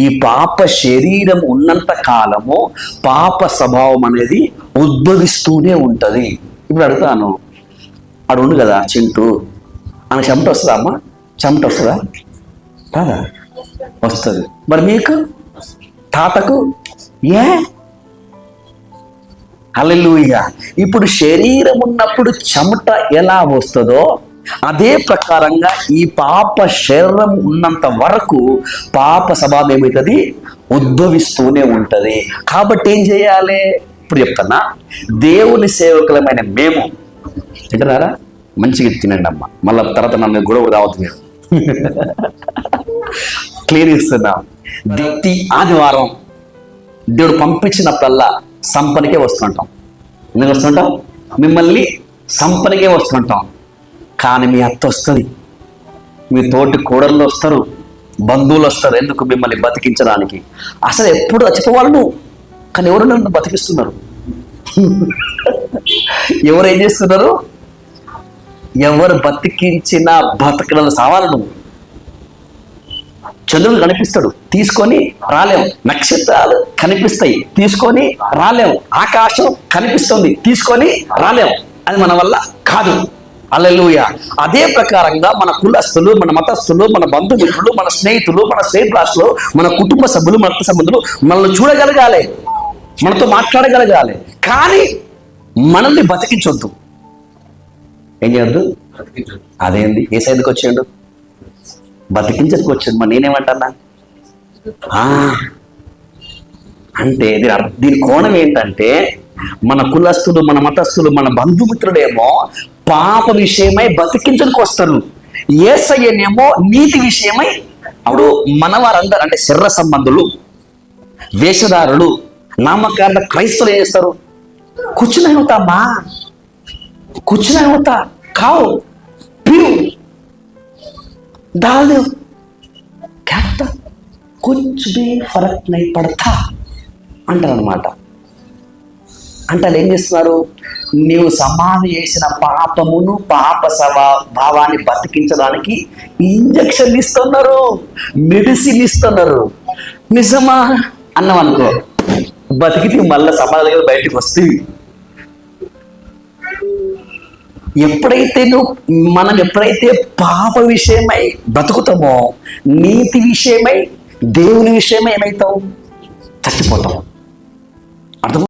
ఈ పాప శరీరం ఉన్నంత కాలము పాప స్వభావం అనేది ఉద్భవిస్తూనే ఉంటుంది. ఇప్పుడు అడుగుతాను, ఆడు ఉండు కదా చింటూ, ఆమె చెమట వస్తుందా అమ్మ? చెమట వస్తుందా? కాదా? వస్తుంది. మరి మీకు తాతకు హల్లెలూయా. ఇప్పుడు శరీరం ఉన్నప్పుడు చెమట ఎలా వస్తుందో అదే ప్రకారంగా ఈ పాప శరీరం ఉన్నంత వరకు పాప స్వభావం ఏమవుతుంది? ఉద్భవిస్తూనే ఉంటుంది. కాబట్టి ఏం చేయాలి? ఇప్పుడు చెప్తున్నా, దేవుని సేవకులమైన మేము తింటున్నారా? మంచిగా తినండి అమ్మ, మళ్ళీ తర్వాత నన్ను గొడవ రావద్దు మీరు. క్లియర్ ఇస్తున్నాం. ప్రతి ఆదివారం దేవుడు పంపించినప్పుడల్లా సంపనికే వస్తుంటాం. ఎందుకు వస్తుంటాం? మిమ్మల్ని సంపనికే వస్తుంటాం. కానీ మీ అత్త వస్తుంది, మీ తోటి కోడళ్ళు వస్తారు, బంధువులు వస్తారు. ఎందుకు? మిమ్మల్ని బతికించడానికి. అసలు ఎప్పుడు చచ్చిపోవాలి నువ్వు, కానీ ఎవరు నన్ను బతికిస్తున్నారు? ఎవరు ఏం చేస్తున్నారు? ఎవరు బతికించినా బతకలను సావాలి నువ్వు. చంద్రుడు కనిపిస్తాడు, తీసుకొని రాలేం. నక్షత్రాలు కనిపిస్తాయి, తీసుకొని రాలేం. ఆకాశం కనిపిస్తుంది, తీసుకొని రాలేం. అది మన వల్ల కాదు. హల్లెలూయా. అదే ప్రకారంగా మన కులస్తులు, మన మతస్థులు, మన బంధుమిత్రులు, మన స్నేహితులు, మన శ్రేయభిలాషులు, మన కుటుంబ సభ్యులు, మన రక్త సంబంధులు మనల్ని చూడగలగాలి, మనతో మాట్లాడగలగాలి. కానీ మనల్ని బతికించొద్దు. ఏం చేయొద్దు? అదేంది? ఏ సైడ్కి వచ్చాడు? బతికించకు వచ్చాడు. మరి నేనేమంటున్నా అంటే దీని కోణం ఏంటంటే, మన కులస్తులు, మన మతస్థులు, మన బంధుమిత్రుడేమో పాప విషయమై బతికించడానికి వస్తారు. యేసయ్యనేమో నీతి విషయమై. అప్పుడు మన వారందరూ అంటే శరీర సంబంధులు, వేషధారులు, నామకార్థ క్రైస్తవులు ఏం చేస్తారు? కూర్చుని అవుతామా, కూర్చుని అవుతా కావు పీవు डाल दो, क्या पता कुछ भी फर्क नहीं पड़ता అంటారు అనమాట. అంటే వాళ్ళు ఏం చేస్తున్నారు? నీవు సమాధి చేసిన పాపమును, పాప భావాన్ని బతికించడానికి ఇంజక్షన్లు ఇస్తున్నారు, మెడిసిన్ ఇస్తున్నారు. నిజమా అన్నాం అనుకో, బతికితే మళ్ళీ సమాధి బయటకు వస్తుంది. మనం ఎప్పుడైతే పాప విషయమై బ్రతుకుతామో, నీతి విషయమై, దేవుని విషయమై ఏమవుతాం? చచ్చిపోతాం. అర్థం